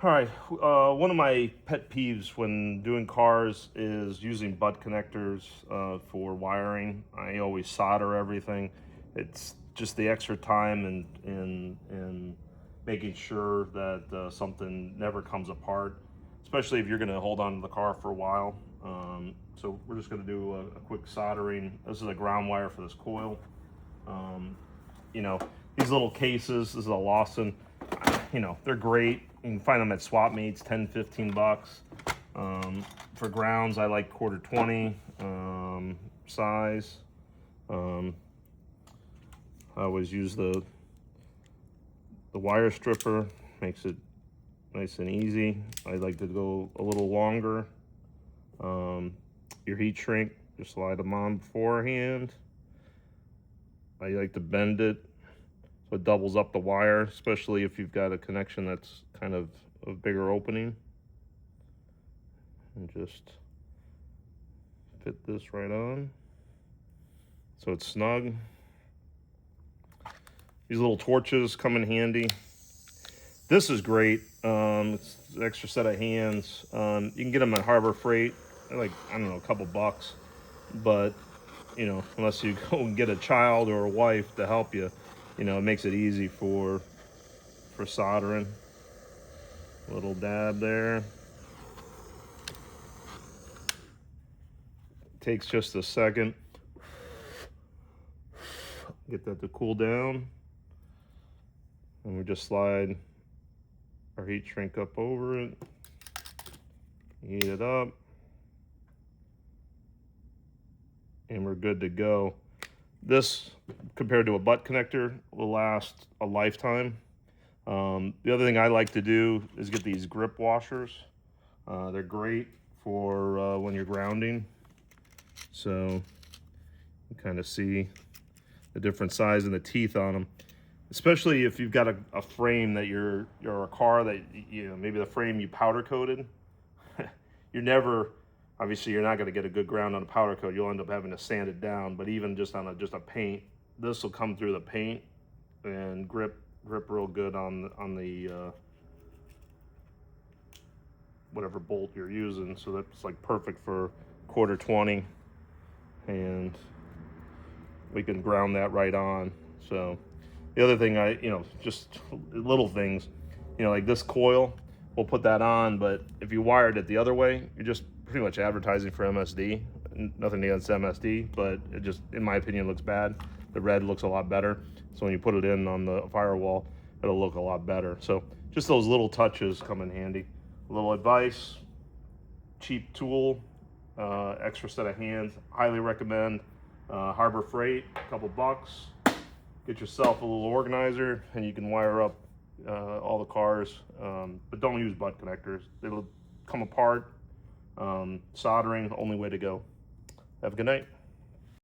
All right, one of my pet peeves when doing cars is using butt connectors for wiring. I always solder everything. It's just the extra time and making sure that something never comes apart, especially if you're going to hold on to the car for a while. So we're just going to do a quick soldering. This is a ground wire for this coil. Um, you know, these little cases, this is a Lawson, they're great. You can find them at swap meets, 10, 15 bucks. For grounds, I like quarter 20 size. I always use the wire stripper, makes it nice and easy. I like to go a little longer. Your heat shrink, just slide them on beforehand. I like to bend it so it doubles up the wire, especially if you've got a connection that's kind of a bigger opening. And just fit this right on so it's snug. These little torches come in handy. This is great. It's an extra set of hands. You can get them at Harbor Freight. They're like, I don't know, a couple bucks. But, unless you go and get a child or a wife to help you, it makes it easy for soldering. Little dab there. Takes just a second. Get that to cool down. And we just slide our heat shrink up over it. Heat it up. And we're good to go. This, compared to a butt connector, will last a lifetime. The other thing I like to do is get these grip washers. They're great for when you're grounding. So you kind of see the different size and the teeth on them. Especially if you've got a frame that you're a car that, maybe the frame you powder coated. Obviously you're not going to get a good ground on a powder coat. You'll end up having to sand it down. But even just on a paint, this will come through the paint and grip real good on the whatever bolt you're using. So that's like perfect for quarter 20, and we can ground that right on. So the other thing just little things, like this coil, we'll put that on, but if you wired it the other way, you're just pretty much advertising for MSD. Nothing against MSD, but it just, in my opinion, looks bad. The red looks a lot better. So when you put it in on the firewall, it'll look a lot better. So just those little touches come in handy. A little advice, cheap tool, extra set of hands, highly recommend. Harbor Freight, a couple bucks. Get yourself a little organizer and you can wire up all the cars, but don't use butt connectors. It'll come apart. Soldering, only way to go. Have a good night.